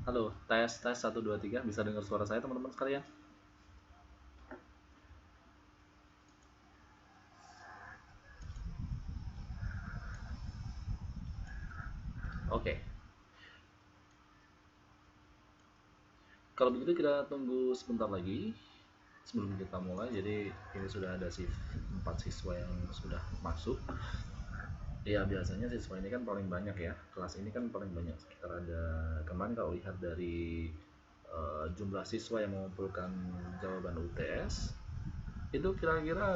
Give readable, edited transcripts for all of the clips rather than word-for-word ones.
Halo, tes tes 1 2 3, bisa dengar suara saya teman-teman sekalian? Oke. Kalau begitu kita tunggu sebentar lagi sebelum kita mulai. Jadi ini sudah ada 4 siswa yang sudah masuk. Ya biasanya siswa ini kan paling banyak ya. Kelas ini kan paling banyak, sekitar ada, kemarin kalau lihat dari jumlah siswa yang mengumpulkan jawaban UTS itu kira-kira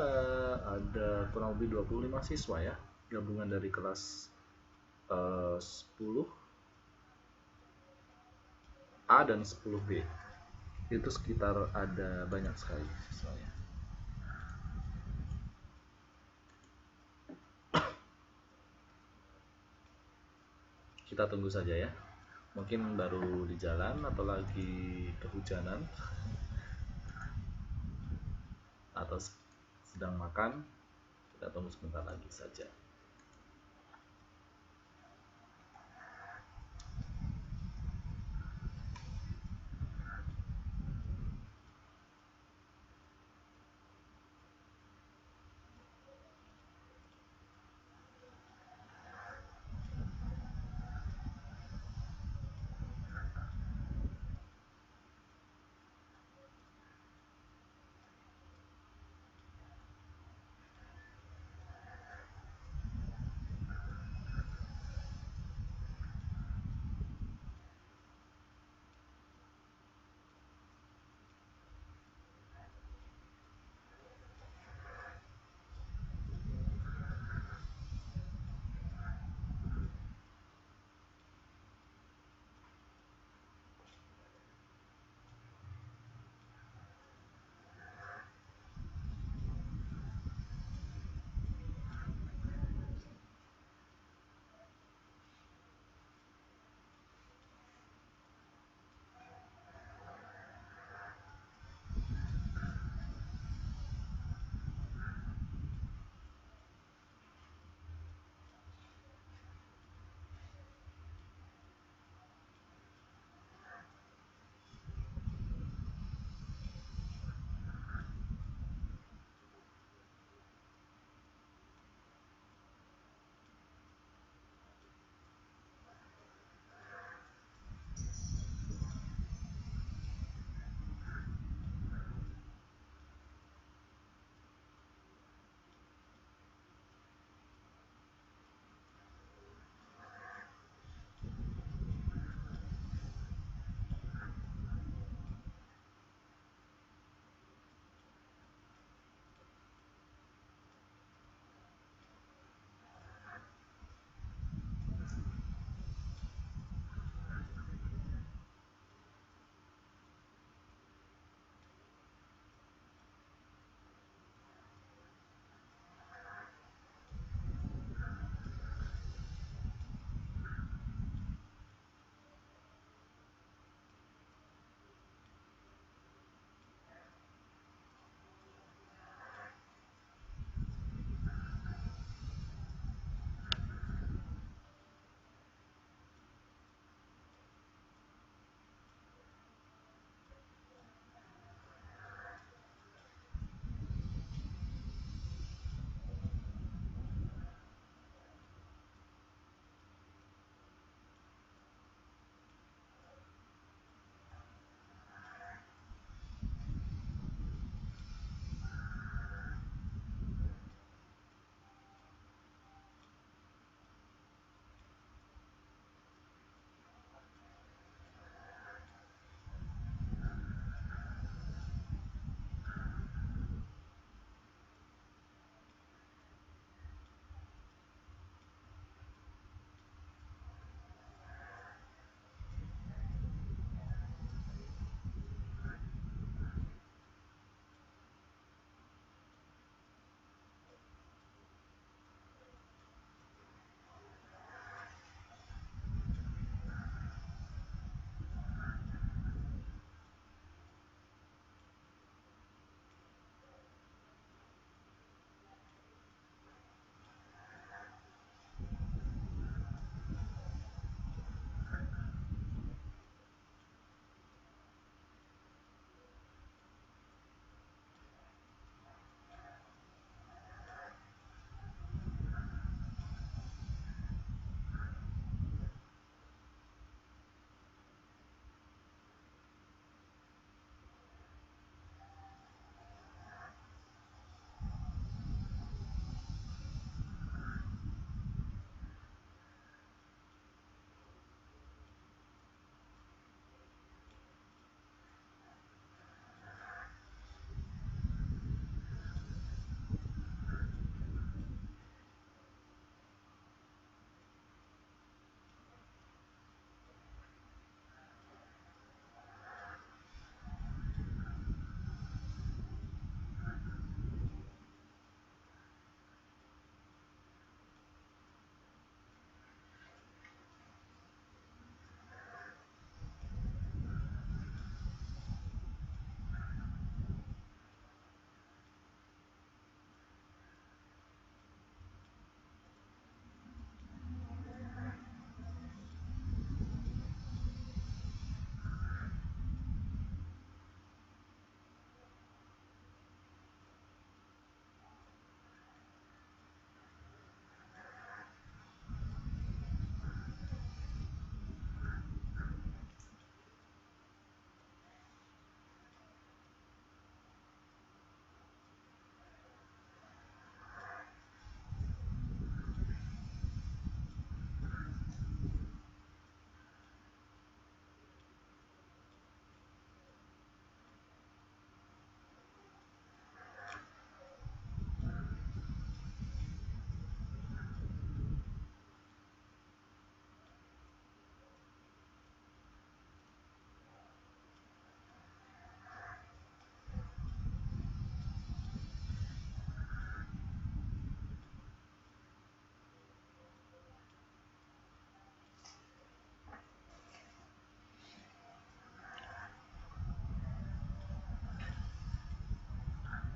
ada kurang lebih 25 siswa ya, gabungan dari kelas 10 A dan 10B. Itu sekitar ada banyak sekali siswanya. Kita tunggu saja ya. Mungkin baru di jalan atau lagi kehujanan atau sedang makan. Kita tunggu sebentar lagi saja.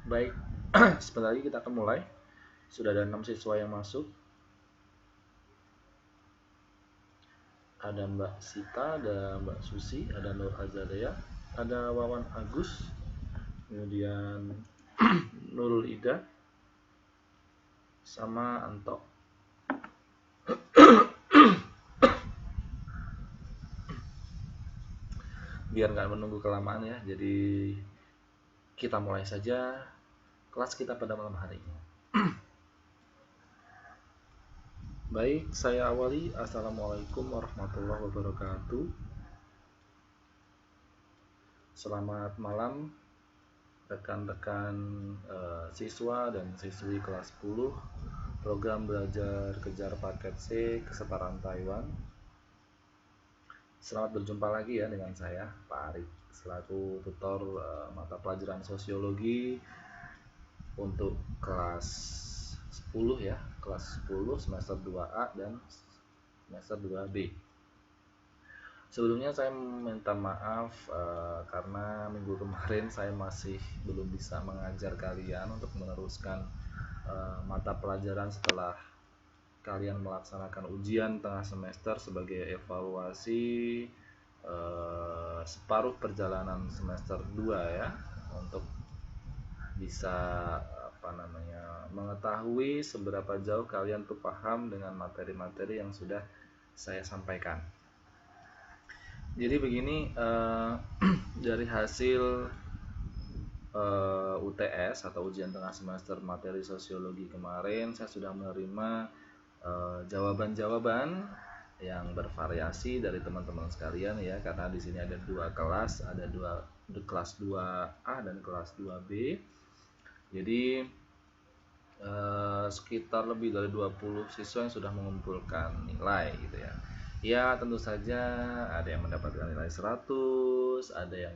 Baik, sebentar lagi kita akan mulai. Sudah ada 6 siswa yang masuk. Ada Mbak Sita, ada Mbak Susi, ada Nur Azadaya, ada Wawan Agus, kemudian Nurul Ida, sama Anto. Biar nggak menunggu kelamaan ya, jadi kita mulai saja kelas kita pada malam hari ini. Baik, saya awali. Assalamualaikum warahmatullahi wabarakatuh. Selamat malam rekan-rekan siswa dan siswi kelas 10 program belajar kejar paket C kesetaraan Taiwan. Selamat berjumpa lagi ya dengan saya, Pak Arif, selaku tutor mata pelajaran sosiologi untuk kelas 10 ya, kelas 10 semester 2A dan semester 2B. Sebelumnya saya minta maaf karena minggu kemarin saya masih belum bisa mengajar kalian untuk meneruskan mata pelajaran setelah kalian melaksanakan ujian tengah semester sebagai evaluasi separuh perjalanan semester 2 ya, untuk bisa mengetahui seberapa jauh kalian tuh paham dengan materi-materi yang sudah saya sampaikan. Jadi begini, dari hasil UTS atau ujian tengah semester materi sosiologi kemarin, saya sudah menerima jawaban-jawaban yang bervariasi dari teman-teman sekalian ya, karena di sini ada 2 kelas, ada kelas 2A dan kelas 2B. Jadi sekitar lebih dari 20 siswa yang sudah mengumpulkan nilai gitu ya. Ya, tentu saja ada yang mendapatkan nilai 100, ada yang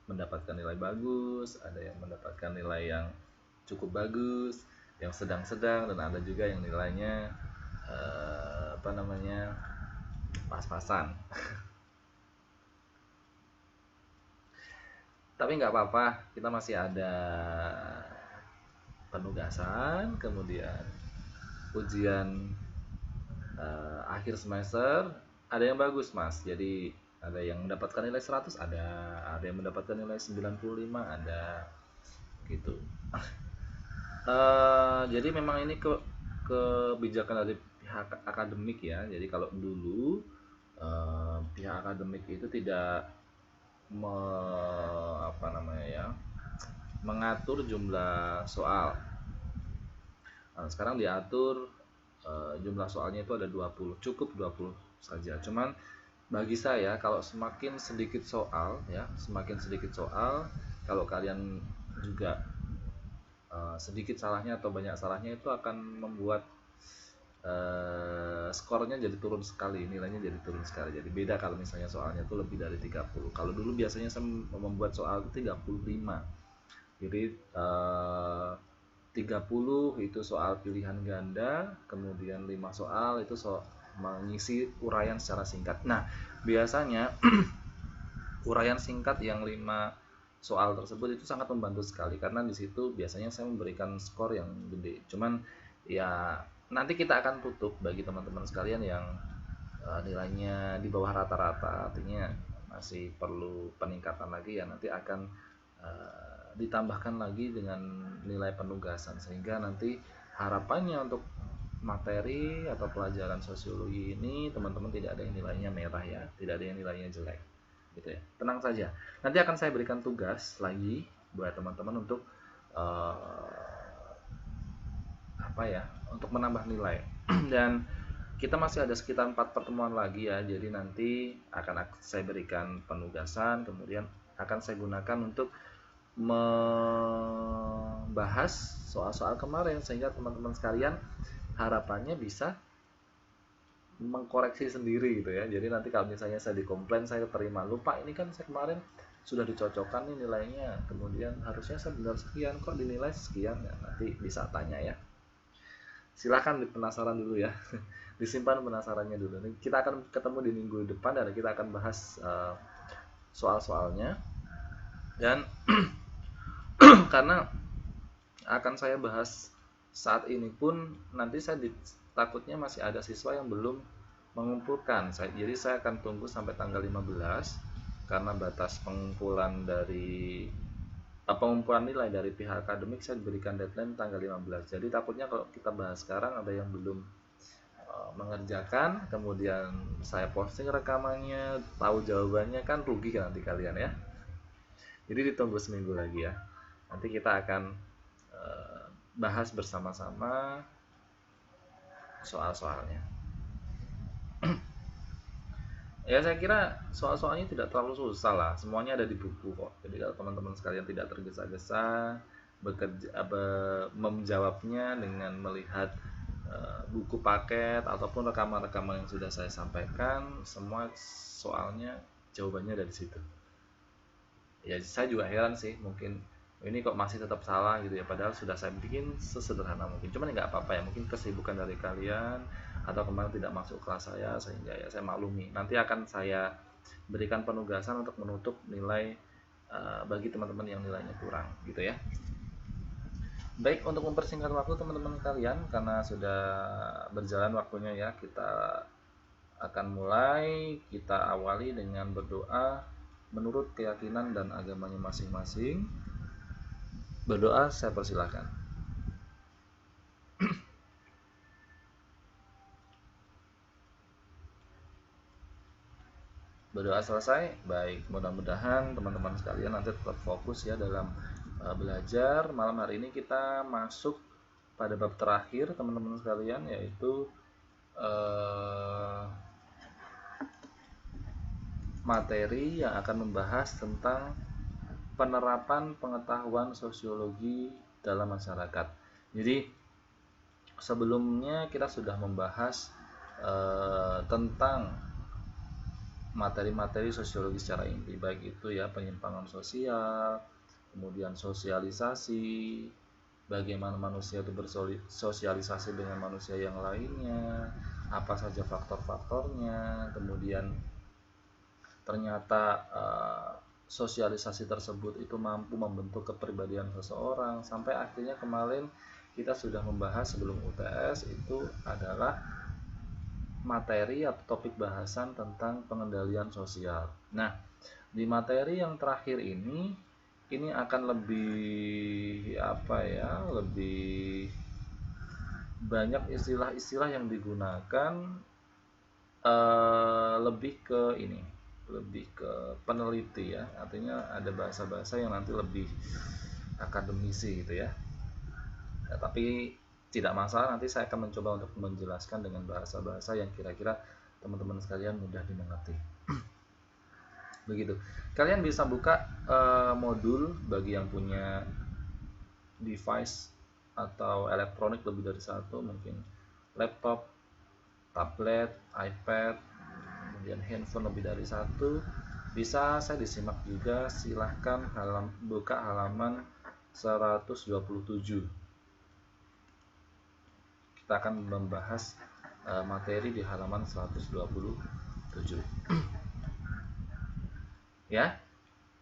mendapatkan nilai bagus, ada yang mendapatkan nilai yang cukup bagus, yang sedang-sedang, dan ada juga yang nilainya pas-pasan. Tapi nggak apa-apa, kita masih ada penugasan, kemudian ujian akhir semester. Ada yang bagus mas, jadi ada yang mendapatkan nilai 100, ada yang mendapatkan nilai 95, ada gitu. Jadi memang ini kebijakan dari pihak akademik ya. Jadi kalau dulu pihak akademik itu tidak mengatur jumlah soal. Nah, sekarang diatur jumlah soalnya itu ada 20, cukup 20 saja. Cuman bagi saya kalau semakin sedikit soal ya, kalau kalian juga sedikit salahnya atau banyak salahnya, itu akan membuat skornya jadi turun sekali, nilainya jadi turun sekali. Jadi beda kalau misalnya soalnya itu lebih dari 30. Kalau dulu biasanya saya membuat soal itu 35. Jadi 30 itu soal pilihan ganda, kemudian 5 soal itu mengisi uraian secara singkat. Nah, biasanya uraian singkat yang 5 soal tersebut itu sangat membantu sekali, karena di situ biasanya saya memberikan skor yang gede. Cuman ya nanti kita akan tutup bagi teman-teman sekalian yang nilainya di bawah rata-rata, artinya masih perlu peningkatan lagi ya, nanti akan ditambahkan lagi dengan nilai penugasan, sehingga nanti harapannya untuk materi atau pelajaran sosiologi ini teman-teman tidak ada yang nilainya merah ya, tidak ada yang nilainya jelek gitu ya. Tenang saja, nanti akan saya berikan tugas lagi buat teman-teman untuk untuk menambah nilai dan kita masih ada sekitar 4 pertemuan lagi ya. Jadi nanti akan saya berikan penugasan, kemudian akan saya gunakan untuk membahas soal-soal kemarin, sehingga teman-teman sekalian harapannya bisa mengkoreksi sendiri gitu ya. Jadi nanti kalau misalnya saya dikomplain, saya terima, lupa ini kan saya kemarin sudah dicocokkan nih nilainya, kemudian harusnya saya benar sekian, kok dinilai sekian ya, nanti bisa tanya ya. Silahkan penasaran dulu ya, disimpan penasarannya dulu. Kita akan ketemu di minggu depan dan kita akan bahas soal-soalnya. Dan karena akan saya bahas saat ini pun nanti saya takutnya masih ada siswa yang belum mengumpulkan. Jadi saya akan tunggu sampai tanggal 15 karena batas pengumpulan nilai dari pihak akademik saya diberikan deadline tanggal 15. Jadi takutnya kalau kita bahas sekarang ada yang belum mengerjakan, kemudian saya posting rekamannya, tahu jawabannya, kan rugi kan nanti kalian ya. Jadi ditunggu seminggu lagi ya. Nanti kita akan bahas bersama-sama soal-soalnya. Ya saya kira soal-soalnya tidak terlalu susah lah, semuanya ada di buku kok. Jadi kalau teman-teman sekalian tidak tergesa-gesa menjawabnya dengan melihat buku paket ataupun rekaman-rekaman yang sudah saya sampaikan, semua soalnya jawabannya dari situ. Ya saya juga heran sih, mungkin ini kok masih tetap salah gitu ya, padahal sudah saya bikin sesederhana mungkin. Cuman nggak apa-apa ya, mungkin kesibukan dari kalian atau kemarin tidak masuk kelas saya sehingga ya saya maklumi. Nanti akan saya berikan penugasan untuk menutup nilai bagi teman-teman yang nilainya kurang gitu ya. Baik, untuk mempersingkat waktu teman-teman kalian karena sudah berjalan waktunya ya, kita akan mulai. Kita awali dengan berdoa menurut keyakinan dan agamanya masing-masing. Berdoa, saya persilahkan. Berdoa selesai. Baik, mudah-mudahan teman-teman sekalian nanti tetap fokus ya dalam belajar. Malam hari ini kita masuk pada bab terakhir teman-teman sekalian, yaitu materi yang akan membahas tentang penerapan pengetahuan sosiologi dalam masyarakat. Jadi sebelumnya kita sudah membahas tentang materi-materi sosiologi secara inti, baik itu ya penyimpangan sosial, kemudian sosialisasi, bagaimana manusia itu bersosialisasi dengan manusia yang lainnya, apa saja faktor-faktornya, kemudian ternyata sosialisasi tersebut itu mampu membentuk kepribadian seseorang, sampai akhirnya kemarin kita sudah membahas sebelum UTS itu adalah materi atau topik bahasan tentang pengendalian sosial. Nah, di materi yang terakhir ini akan lebih lebih banyak istilah-istilah yang digunakan, lebih ke peneliti ya, artinya ada bahasa-bahasa yang nanti lebih akademisi gitu ya. Tapi tidak masalah, nanti saya akan mencoba untuk menjelaskan dengan bahasa-bahasa yang kira-kira teman-teman sekalian mudah dimengerti. Begitu. Kalian bisa buka modul bagi yang punya device atau elektronik lebih dari satu, mungkin laptop, tablet, iPad, kemudian handphone lebih dari satu. Bisa saya disimak juga, silahkan buka halaman 127. Kita akan membahas materi di halaman 127. Ya,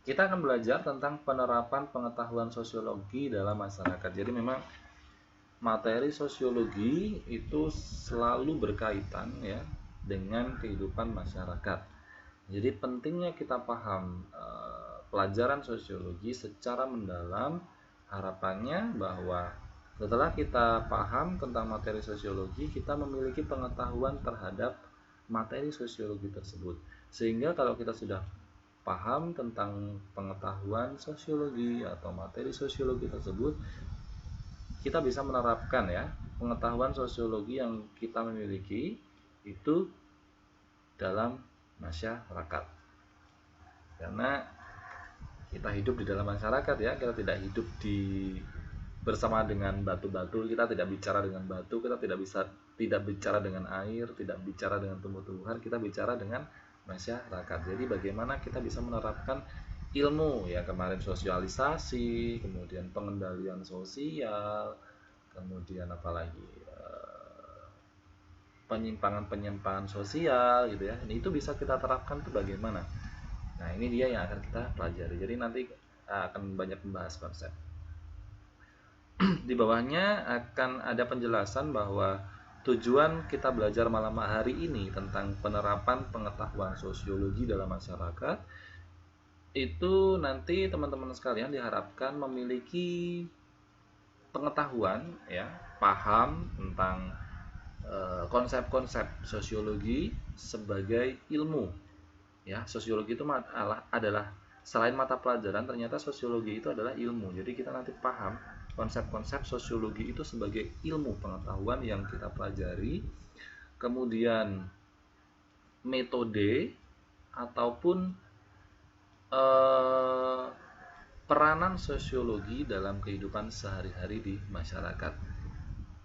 kita akan belajar tentang penerapan pengetahuan sosiologi dalam masyarakat. Jadi memang materi sosiologi itu selalu berkaitan ya dengan kehidupan masyarakat. Jadi pentingnya kita paham pelajaran sosiologi secara mendalam. Harapannya bahwa setelah kita paham tentang materi sosiologi, kita memiliki pengetahuan terhadap materi sosiologi tersebut. Sehingga kalau kita sudah paham tentang pengetahuan sosiologi atau materi sosiologi tersebut, kita bisa menerapkan ya pengetahuan sosiologi yang kita miliki itu dalam masyarakat. Karena kita hidup di dalam masyarakat ya, kita tidak hidup bersama dengan batu-batu, kita tidak bicara dengan batu, kita tidak bicara dengan air, tidak bicara dengan tumbuh-tumbuhan, kita bicara dengan masyarakat. Jadi bagaimana kita bisa menerapkan ilmu ya, kemarin sosialisasi, kemudian pengendalian sosial, kemudian apalagi penyimpangan sosial gitu ya. Ini itu bisa kita terapkan tuh bagaimana. Nah, ini dia yang akan kita pelajari. Jadi nanti akan banyak membahas konsep. Di bawahnya akan ada penjelasan bahwa tujuan kita belajar malam hari ini tentang penerapan pengetahuan sosiologi dalam masyarakat itu nanti teman-teman sekalian diharapkan memiliki pengetahuan ya, paham tentang konsep-konsep sosiologi sebagai ilmu ya. Sosiologi itu adalah selain mata pelajaran, ternyata sosiologi itu adalah ilmu. Jadi kita nanti paham konsep-konsep sosiologi itu sebagai ilmu pengetahuan yang kita pelajari, kemudian metode ataupun peranan sosiologi dalam kehidupan sehari-hari di masyarakat.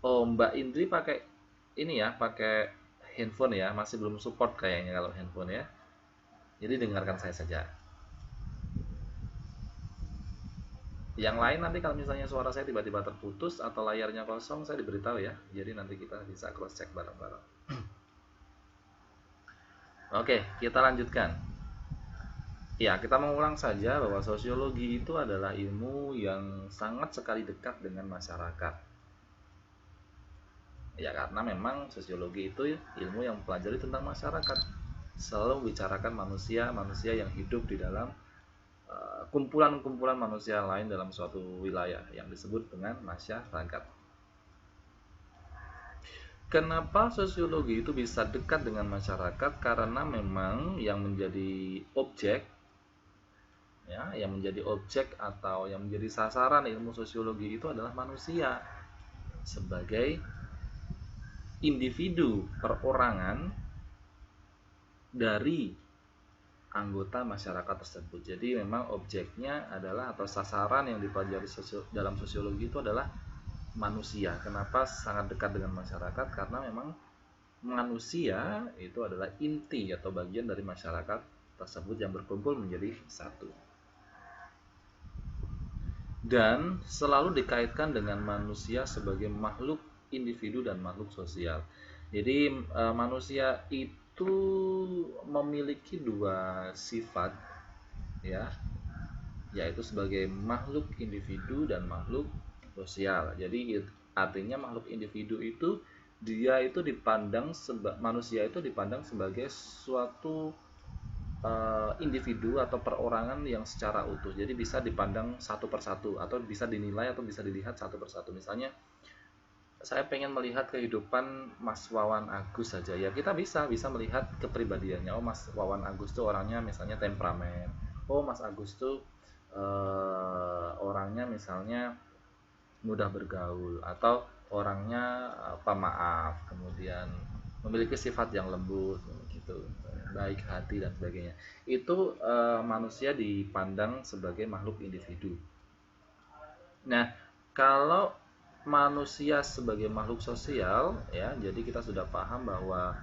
Oh, Mbak Indri pakai ini ya, pakai handphone ya, masih belum support kayaknya kalau handphone ya. Jadi dengarkan saya saja. Yang lain nanti kalau misalnya suara saya tiba-tiba terputus atau layarnya kosong, saya diberitahu ya. Jadi nanti kita bisa cross check bareng-bareng. Oke, kita lanjutkan. Ya, kita mengulang saja bahwa sosiologi itu adalah ilmu yang sangat sekali dekat dengan masyarakat. Ya, karena memang sosiologi itu ilmu yang mempelajari tentang masyarakat. Selalu membicarakan manusia yang hidup di dalam kumpulan-kumpulan manusia lain dalam suatu wilayah yang disebut dengan masyarakat. Kenapa sosiologi itu bisa dekat dengan masyarakat? Karena memang yang menjadi objek ya, yang menjadi objek atau yang menjadi sasaran ilmu sosiologi itu adalah manusia sebagai individu perorangan dari anggota masyarakat tersebut. Jadi memang objeknya adalah atau sasaran yang dipelajari dalam sosiologi itu adalah manusia. Kenapa sangat dekat dengan masyarakat? Karena memang manusia itu adalah inti atau bagian dari masyarakat tersebut yang berkumpul menjadi satu. Dan selalu dikaitkan dengan manusia sebagai makhluk individu dan makhluk sosial. Jadi manusia itu memiliki dua sifat ya, yaitu sebagai makhluk individu dan makhluk sosial. Jadi artinya makhluk individu itu dia itu dipandang manusia itu dipandang sebagai suatu individu atau perorangan yang secara utuh. Jadi bisa dipandang satu persatu atau bisa dinilai atau bisa dilihat satu persatu. Misalnya saya pengen melihat kehidupan Mas Wawan Agus saja ya, kita bisa melihat kepribadiannya. Oh, Mas Wawan Agus tuh orangnya misalnya temperamen. Oh, Mas Agus tuh orangnya misalnya mudah bergaul atau orangnya pemaaf, kemudian memiliki sifat yang lembut gitu, baik hati dan sebagainya. Itu manusia dipandang sebagai makhluk individu. Nah, kalau manusia sebagai makhluk sosial ya, jadi kita sudah paham bahwa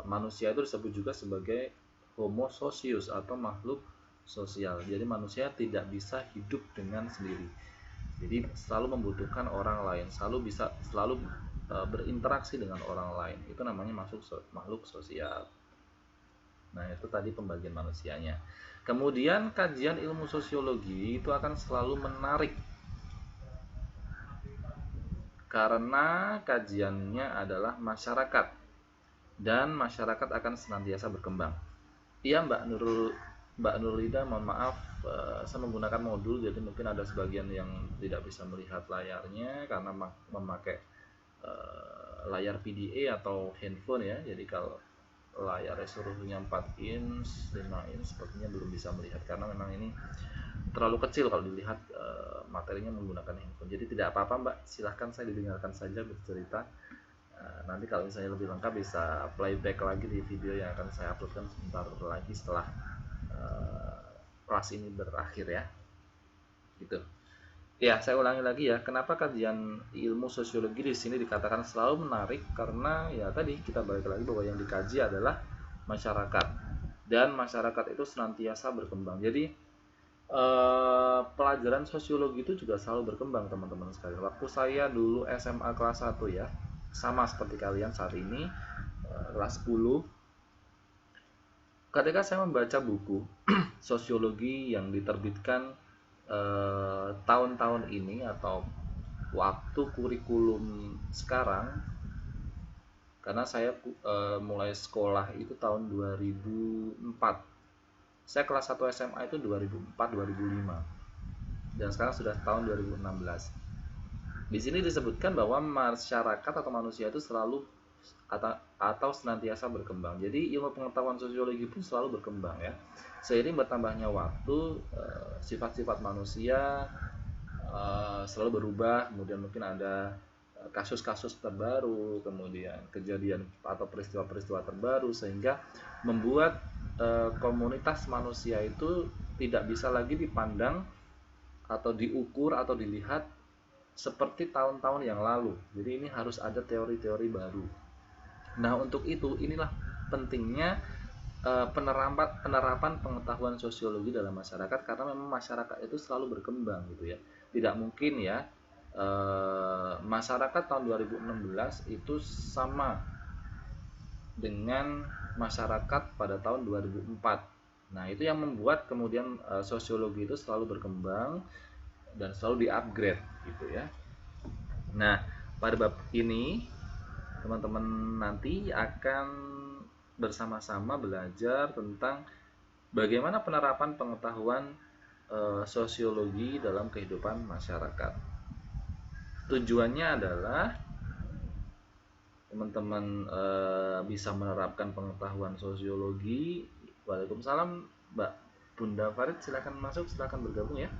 manusia itu disebut juga sebagai homo socius atau makhluk sosial. Jadi manusia tidak bisa hidup dengan sendiri. Jadi selalu membutuhkan orang lain, selalu berinteraksi dengan orang lain. Itu namanya makhluk sosial. Nah, itu tadi pembagian manusianya. Kemudian kajian ilmu sosiologi itu akan selalu menarik karena kajiannya adalah masyarakat dan masyarakat akan senantiasa berkembang. Iya Mbak Nurlida, mohon maaf saya menggunakan modul, jadi mungkin ada sebagian yang tidak bisa melihat layarnya karena memakai layar PDA atau handphone ya. Jadi kalau layar resolusinya 4 inch, 5 inch sepertinya belum bisa melihat karena memang ini terlalu kecil kalau dilihat materinya menggunakan handphone. Jadi tidak apa-apa Mbak, silahkan saya didengarkan saja bercerita. Nanti kalau misalnya lebih lengkap bisa playback lagi di video yang akan saya uploadkan sebentar lagi setelah kelas ini berakhir ya. Gitu. Ya, saya ulangi lagi ya. Kenapa kajian ilmu sosiologi di sini dikatakan selalu menarik? Karena ya tadi kita balik lagi bahwa yang dikaji adalah masyarakat dan masyarakat itu senantiasa berkembang. Jadi pelajaran sosiologi itu juga selalu berkembang teman-teman sekalian. Waktu saya dulu SMA kelas 1 ya, sama seperti kalian saat ini kelas 10, ketika saya membaca buku sosiologi yang diterbitkan tahun-tahun ini atau waktu kurikulum sekarang, karena saya mulai sekolah itu tahun 2004. Saya kelas 1 SMA itu 2004 2005 dan sekarang sudah tahun 2016. Di sini disebutkan bahwa masyarakat atau manusia itu selalu atau senantiasa berkembang. Jadi ilmu pengetahuan sosiologi pun selalu berkembang ya. Seiring bertambahnya waktu, sifat-sifat manusia selalu berubah, kemudian mungkin ada kasus-kasus terbaru, kemudian kejadian atau peristiwa-peristiwa terbaru, sehingga membuat komunitas manusia itu tidak bisa lagi dipandang atau diukur atau dilihat seperti tahun-tahun yang lalu. Jadi ini harus ada teori-teori baru. Nah, untuk itu inilah pentingnya penerapan pengetahuan sosiologi dalam masyarakat, karena memang masyarakat itu selalu berkembang gitu ya. Tidak mungkin ya masyarakat tahun 2016 itu sama dengan masyarakat pada tahun 2004. Nah, itu yang membuat kemudian sosiologi itu selalu berkembang dan selalu di-upgrade gitu ya. Nah, pada bab ini teman-teman nanti akan bersama-sama belajar tentang bagaimana penerapan pengetahuan sosiologi dalam kehidupan masyarakat. Tujuannya adalah teman-teman bisa menerapkan pengetahuan sosiologi. Waalaikumsalam, Mbak Bunda Farid, silakan masuk, silakan bergabung ya.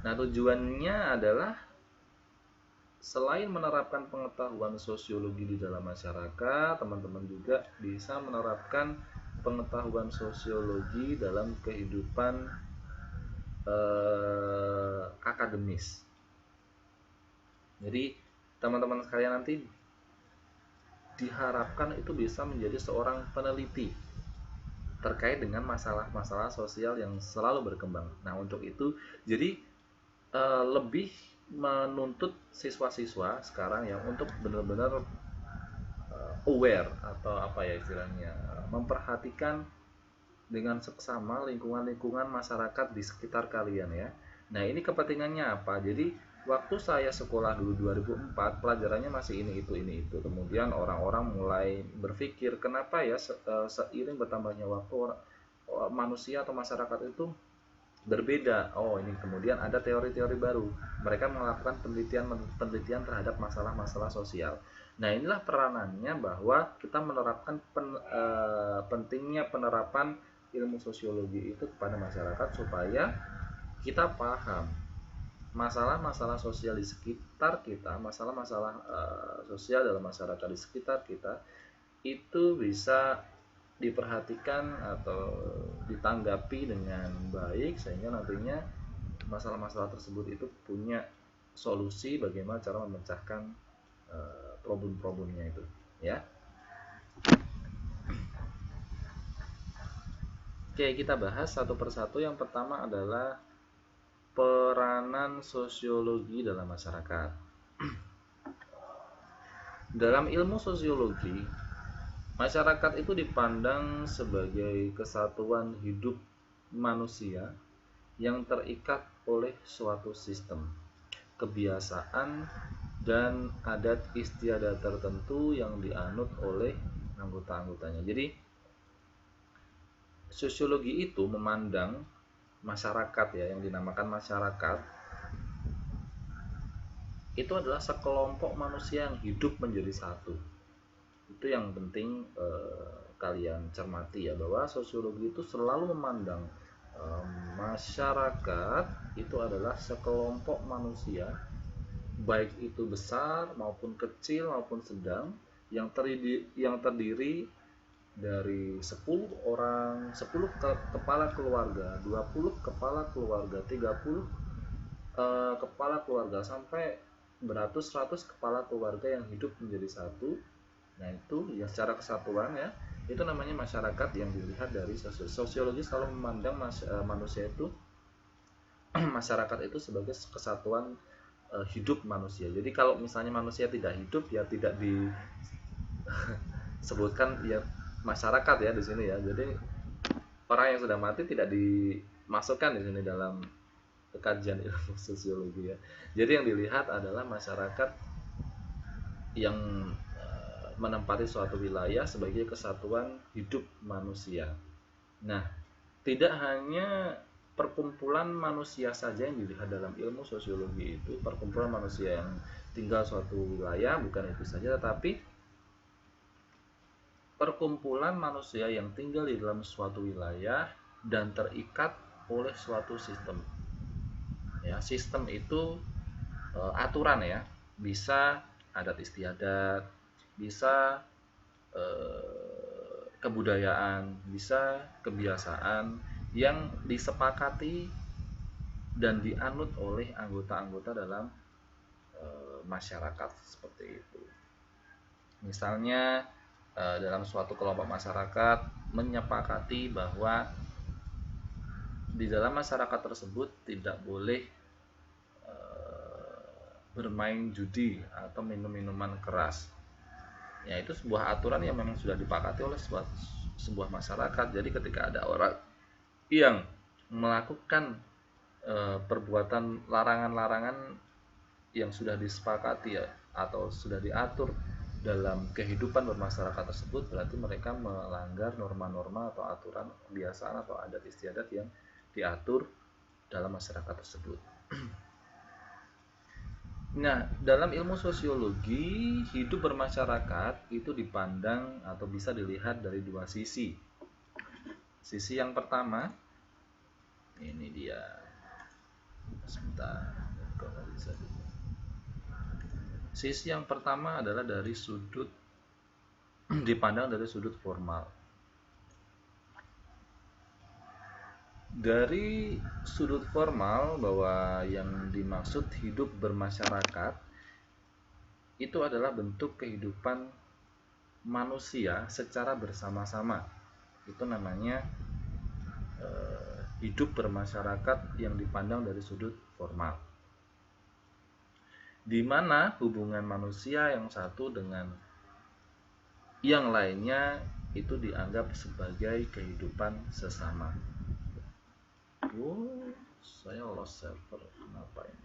Nah, tujuannya adalah selain menerapkan pengetahuan sosiologi di dalam masyarakat, teman-teman juga bisa menerapkan pengetahuan sosiologi dalam kehidupan akademis. Jadi teman-teman sekalian nanti diharapkan itu bisa menjadi seorang peneliti terkait dengan masalah-masalah sosial yang selalu berkembang. Nah, untuk itu jadi lebih menuntut siswa-siswa sekarang yang untuk benar-benar aware atau apa ya istilahnya, memperhatikan dengan seksama lingkungan-lingkungan masyarakat di sekitar kalian ya. Nah, ini kepentingannya apa? Jadi waktu saya sekolah dulu 2004, pelajarannya masih ini itu. Kemudian orang-orang mulai berpikir kenapa ya seiring bertambahnya waktu manusia atau masyarakat itu berbeda. Oh, ini kemudian ada teori-teori baru. Mereka melakukan penelitian terhadap masalah-masalah sosial. Nah, inilah peranannya bahwa kita menerapkan pentingnya penerapan ilmu sosiologi itu kepada masyarakat supaya kita paham masalah-masalah sosial di sekitar kita, masalah-masalah sosial dalam masyarakat di sekitar kita itu bisa diperhatikan atau ditanggapi dengan baik, sehingga nantinya masalah-masalah tersebut itu punya solusi bagaimana cara memecahkan problem-problemnya itu ya. Oke, kita bahas satu persatu. Yang pertama adalah peranan sosiologi dalam masyarakat. Dalam ilmu sosiologi, masyarakat itu dipandang sebagai kesatuan hidup manusia yang terikat oleh suatu sistem, kebiasaan, dan adat istiadat tertentu yang dianut oleh anggota-anggotanya. Jadi, sosiologi itu memandang masyarakat ya, yang dinamakan masyarakat, itu adalah sekelompok manusia yang hidup menjadi satu. Itu yang penting kalian cermati ya, bahwa sosiologi itu selalu memandang masyarakat itu adalah sekelompok manusia, baik itu besar maupun kecil maupun sedang, yang terdiri dari 10 orang, 10 kepala keluarga, 20 kepala keluarga, 30 kepala keluarga, sampai beratus-ratus kepala keluarga yang hidup menjadi satu. Nah, itu yang secara kesatuan ya, itu namanya masyarakat yang dilihat dari sosiologi. Selalu memandang manusia itu masyarakat itu sebagai kesatuan hidup manusia. Jadi kalau misalnya manusia tidak hidup ya tidak disebutkan ya masyarakat ya di sini ya. Jadi orang yang sudah mati tidak masukkan di sini dalam kajian ilmu sosiologi ya. Jadi yang dilihat adalah masyarakat yang menempati suatu wilayah sebagai kesatuan hidup manusia. Nah, tidak hanya perkumpulan manusia saja yang dilihat dalam ilmu sosiologi itu, perkumpulan manusia yang tinggal suatu wilayah, bukan itu saja, tetapi perkumpulan manusia yang tinggal di dalam suatu wilayah dan terikat oleh suatu sistem. Ya, sistem itu aturan ya, bisa adat istiadat, bisa kebudayaan, bisa kebiasaan yang disepakati dan dianut oleh anggota-anggota dalam masyarakat seperti itu. Misalnya dalam suatu kelompok masyarakat menyepakati bahwa di dalam masyarakat tersebut tidak boleh bermain judi atau minum minuman keras. Ya, itu sebuah aturan yang memang sudah dipakati oleh sebuah masyarakat. Jadi ketika ada orang yang melakukan perbuatan larangan-larangan yang sudah disepakati ya, atau sudah diatur dalam kehidupan bermasyarakat tersebut, berarti mereka melanggar norma-norma atau aturan kebiasaan atau adat istiadat yang diatur dalam masyarakat tersebut. Nah, dalam ilmu sosiologi, hidup bermasyarakat itu dipandang atau bisa dilihat dari dua sisi. Sisi yang pertama, ini dia. Sebentar, kalau bisa dulu. Sisi yang pertama adalah dari sudut dipandang dari sudut formal. Dari sudut formal, bahwa yang dimaksud hidup bermasyarakat itu adalah bentuk kehidupan manusia secara bersama-sama. Itu namanya hidup bermasyarakat yang dipandang dari sudut formal, di mana hubungan manusia yang satu dengan yang lainnya itu dianggap sebagai kehidupan sesama. Oh, saya lost server, kenapa ini?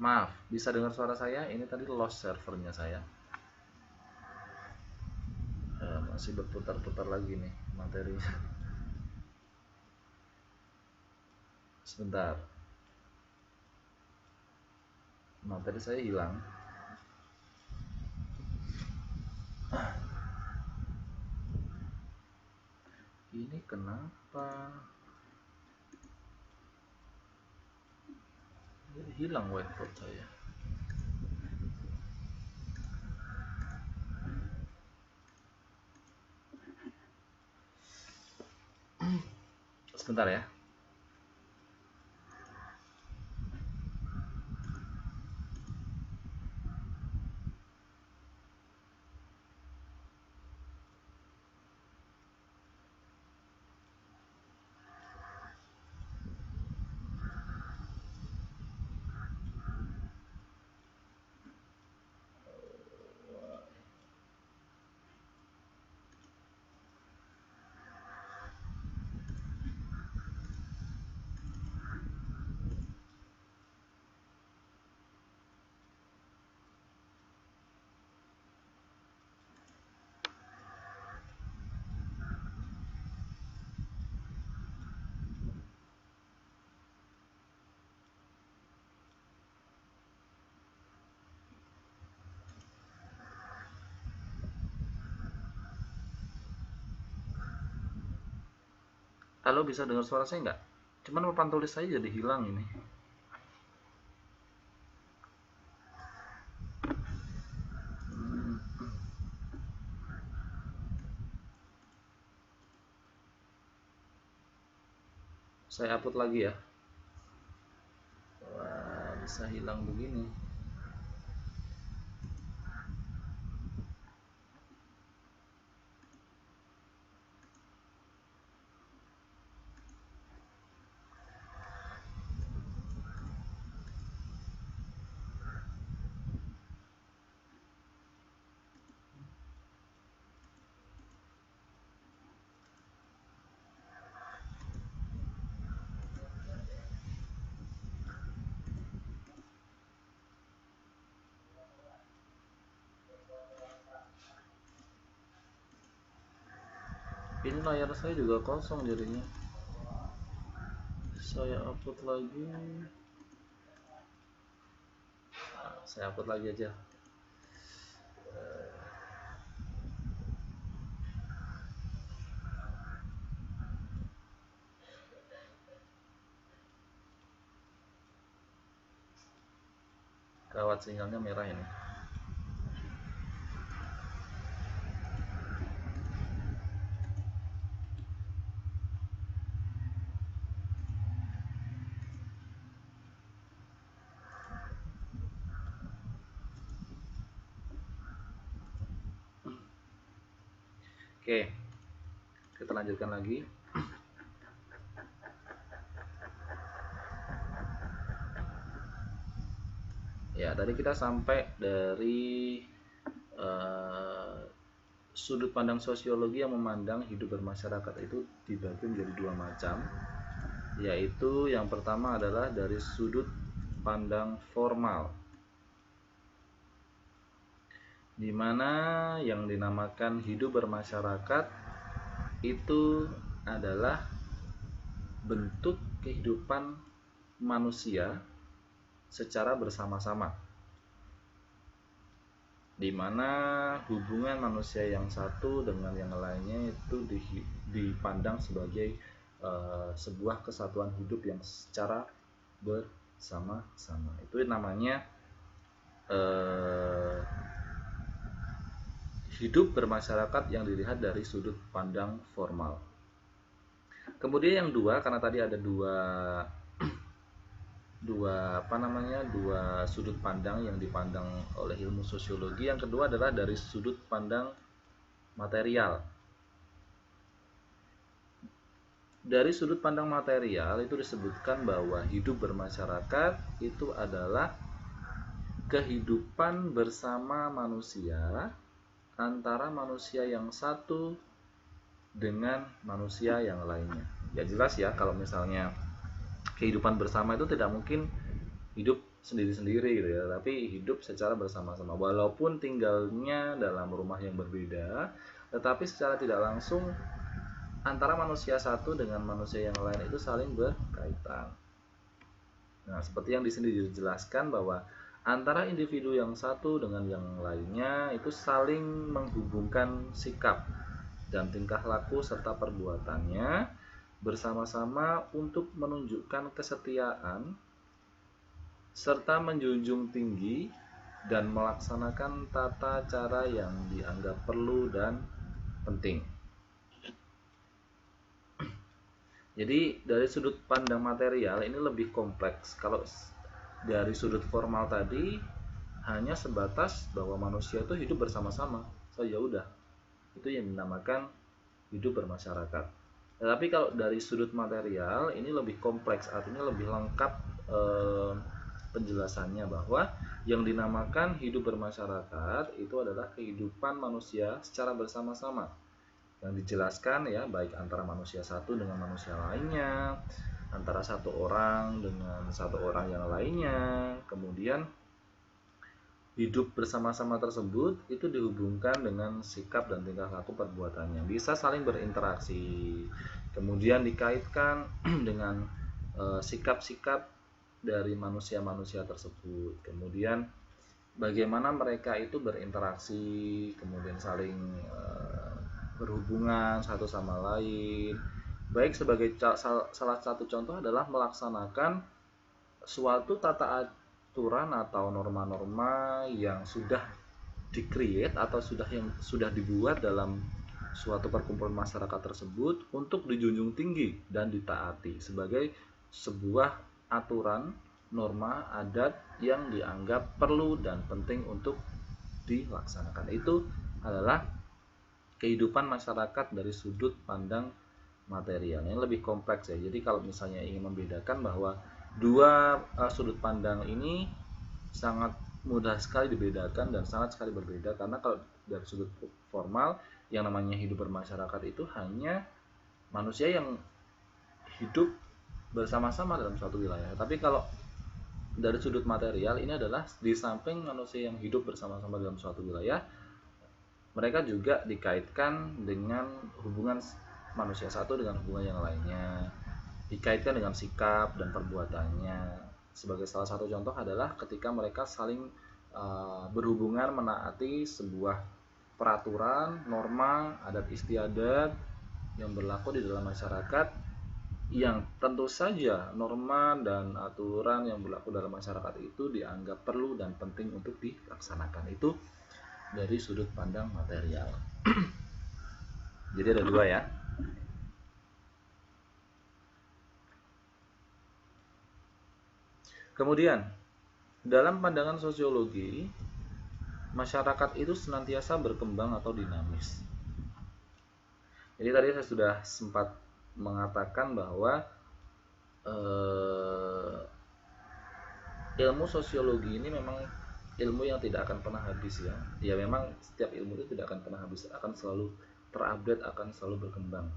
Maaf, bisa dengar suara saya? Ini tadi lost servernya saya. Masih berputar-putar lagi nih materinya. Sebentar, materi saya hilang. Ini kenapa hilang whiteboard saya? Sebentar ya. Halo, bisa dengar suara saya nggak? Cuman papan tulis saya jadi hilang ini. Saya upload lagi ya. Wah, bisa hilang begini. Ini layar saya juga kosong jadinya. Saya upload lagi. Saya upload lagi aja. Gawat, sinyalnya merah ini. Oke, kita lanjutkan lagi. Ya, tadi kita sampai dari sudut pandang sosiologi yang memandang hidup bermasyarakat itu dibagi menjadi dua macam, yaitu yang pertama adalah dari sudut pandang formal, di mana yang dinamakan hidup bermasyarakat itu adalah bentuk kehidupan manusia secara bersama-sama, di mana hubungan manusia yang satu dengan yang lainnya itu dipandang sebagai sebuah kesatuan hidup yang secara bersama-sama. Itu namanya hidup bermasyarakat yang dilihat dari sudut pandang formal. Kemudian yang dua, karena tadi ada dua sudut pandang yang dipandang oleh ilmu sosiologi. Yang kedua adalah dari sudut pandang material. Dari sudut pandang material itu disebutkan bahwa hidup bermasyarakat itu adalah kehidupan bersama manusia antara manusia yang satu dengan manusia yang lainnya. Ya jelas ya, kalau misalnya kehidupan bersama itu tidak mungkin hidup sendiri-sendiri gitu ya, tapi hidup secara bersama-sama. Walaupun tinggalnya dalam rumah yang berbeda, tetapi secara tidak langsung antara manusia satu dengan manusia yang lain itu saling berkaitan. Nah, seperti yang di sini dijelaskan bahwa antara individu yang satu dengan yang lainnya itu saling menghubungkan sikap dan tingkah laku serta perbuatannya bersama-sama untuk menunjukkan kesetiaan serta menjunjung tinggi dan melaksanakan tata cara yang dianggap perlu dan penting. Jadi dari sudut pandang material ini lebih kompleks. Kalau dari sudut formal tadi hanya sebatas bahwa manusia itu hidup bersama-sama, so ya udah, itu yang dinamakan hidup bermasyarakat. Tetapi kalau dari sudut material ini lebih kompleks, artinya lebih lengkap penjelasannya, bahwa yang dinamakan hidup bermasyarakat itu adalah kehidupan manusia secara bersama-sama yang dijelaskan ya, baik antara manusia satu dengan manusia lainnya, antara satu orang dengan satu orang yang lainnya. Kemudian hidup bersama-sama tersebut itu dihubungkan dengan sikap dan tingkah laku perbuatannya, bisa saling berinteraksi, kemudian dikaitkan dengan sikap-sikap dari manusia-manusia tersebut, kemudian bagaimana mereka itu berinteraksi, kemudian saling berhubungan satu sama lain. Baik, sebagai salah satu contoh adalah melaksanakan suatu tata aturan atau norma-norma yang sudah di-create atau sudah dibuat dalam suatu perkumpulan masyarakat tersebut untuk dijunjung tinggi dan ditaati sebagai sebuah aturan, norma, adat yang dianggap perlu dan penting untuk dilaksanakan. Itu adalah kehidupan masyarakat dari sudut pandang materialnya lebih kompleks ya. Jadi kalau misalnya ingin membedakan bahwa dua sudut pandang ini sangat mudah sekali dibedakan dan sangat sekali berbeda, karena kalau dari sudut formal yang namanya hidup bermasyarakat itu hanya manusia yang hidup bersama-sama dalam suatu wilayah. Tapi kalau dari sudut material ini adalah di samping manusia yang hidup bersama-sama dalam suatu wilayah, mereka juga dikaitkan dengan hubungan manusia satu dengan hubungan yang lainnya, dikaitkan dengan sikap dan perbuatannya. Sebagai salah satu contoh adalah ketika mereka saling berhubungan menaati sebuah peraturan, norma, adat istiadat yang berlaku di dalam masyarakat, yang tentu saja norma dan aturan yang berlaku dalam masyarakat itu dianggap perlu dan penting untuk dilaksanakan. Itu dari sudut pandang material. Jadi ada dua ya. Kemudian, dalam pandangan sosiologi, masyarakat itu senantiasa berkembang atau dinamis. Jadi tadi saya sudah sempat mengatakan bahwa ilmu sosiologi ini memang ilmu yang tidak akan pernah habis ya. Ya memang setiap ilmu itu tidak akan pernah habis, akan selalu terupdate, akan selalu berkembang.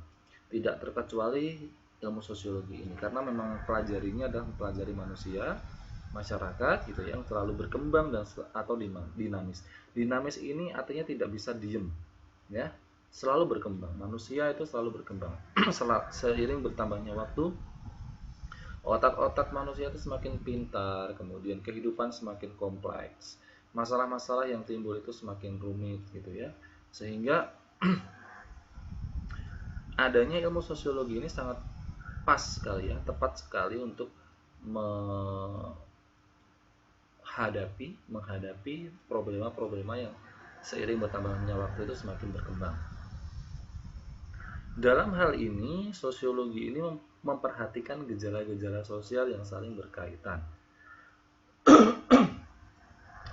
Tidak terkecuali ilmu sosiologi ini, karena memang pelajarinya adalah mempelajari manusia, masyarakat gitu yang selalu berkembang dan atau dinamis. Dinamis ini artinya tidak bisa diem ya, selalu berkembang. Manusia itu selalu berkembang. Seiring bertambahnya waktu, otak-otak manusia itu semakin pintar, kemudian kehidupan semakin kompleks, masalah-masalah yang timbul itu semakin rumit gitu ya, sehingga adanya ilmu sosiologi ini sangat pas sekali ya, tepat sekali untuk menghadapi problema-problema yang seiring bertambahnya waktu itu semakin berkembang. Dalam hal ini, sosiologi ini memperhatikan gejala-gejala sosial yang saling berkaitan.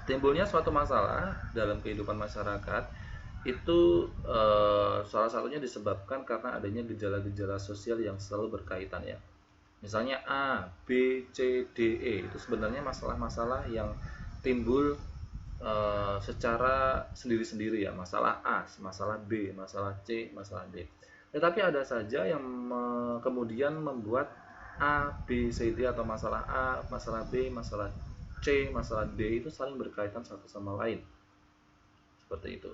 Timbulnya suatu masalah dalam kehidupan masyarakat itu salah satunya disebabkan karena adanya gejala-gejala sosial yang selalu berkaitan ya. Misalnya A, B, C, D, E itu sebenarnya masalah-masalah yang timbul secara sendiri-sendiri ya. Masalah A, masalah B, masalah C, masalah D. Tetapi ada saja yang kemudian membuat A, B, C, D atau masalah A, masalah B, masalah C, masalah D itu saling berkaitan satu sama lain. Seperti itu.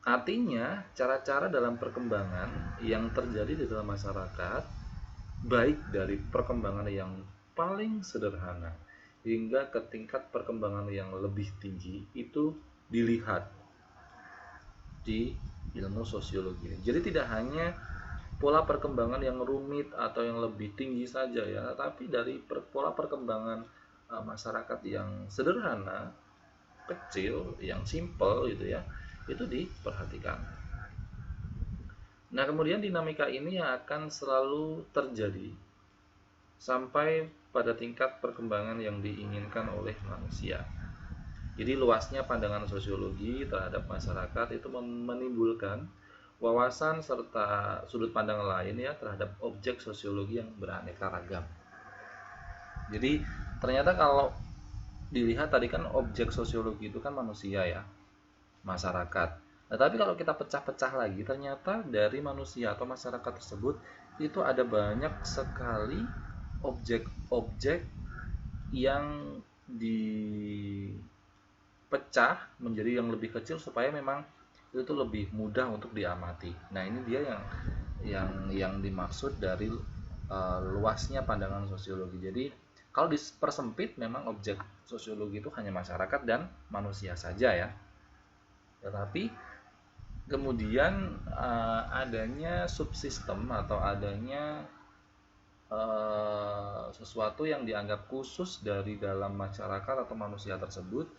Artinya, cara-cara dalam perkembangan yang terjadi di dalam masyarakat, baik dari perkembangan yang paling sederhana hingga ke tingkat perkembangan yang lebih tinggi, itu dilihat di ilmu sosiologi. Jadi tidak hanya pola perkembangan yang rumit atau yang lebih tinggi saja ya, tapi dari pola perkembangan masyarakat yang sederhana, kecil, yang simple gitu ya, itu diperhatikan. Nah, kemudian dinamika ini yang akan selalu terjadi sampai pada tingkat perkembangan yang diinginkan oleh manusia. Jadi luasnya pandangan sosiologi terhadap masyarakat itu menimbulkan wawasan serta sudut pandang lain ya terhadap objek sosiologi yang beraneka ragam. Jadi ternyata kalau dilihat tadi kan objek sosiologi itu kan manusia ya, masyarakat. Nah, tapi kalau kita pecah-pecah lagi, ternyata dari manusia atau masyarakat tersebut itu ada banyak sekali objek-objek yang dipecah menjadi yang lebih kecil supaya memang itu lebih mudah untuk diamati. Nah, ini dia yang dimaksud dari luasnya pandangan sosiologi. Jadi kalau dipersempit memang objek sosiologi itu hanya masyarakat dan manusia saja ya. Tetapi kemudian adanya subsistem atau adanya sesuatu yang dianggap khusus dari dalam masyarakat atau manusia tersebut,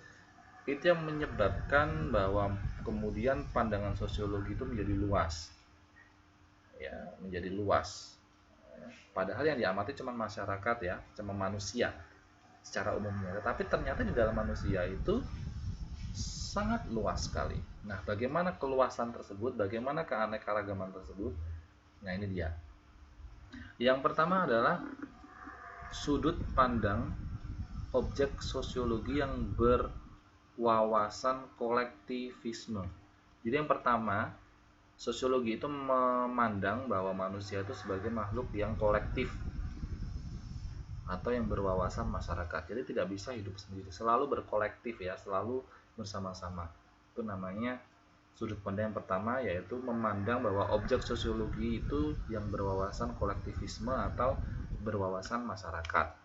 itu yang menyebabkan bahwa kemudian pandangan sosiologi itu menjadi luas ya, menjadi luas. Padahal yang diamati cuma masyarakat ya, cuma manusia secara umumnya, tetapi ternyata di dalam manusia itu sangat luas sekali. Nah, bagaimana keluasan tersebut, bagaimana keanekaragaman tersebut? Nah, ini dia. Yang pertama adalah sudut pandang objek sosiologi yang berwawasan kolektivisme. Jadi yang pertama, sosiologi itu memandang bahwa manusia itu sebagai makhluk yang kolektif atau yang berwawasan masyarakat. Jadi tidak bisa hidup sendiri, selalu berkolektif ya, selalu bersama-sama. Itu namanya Sudut pandang yang pertama yaitu memandang bahwa objek sosiologi itu yang berwawasan kolektivisme atau berwawasan masyarakat.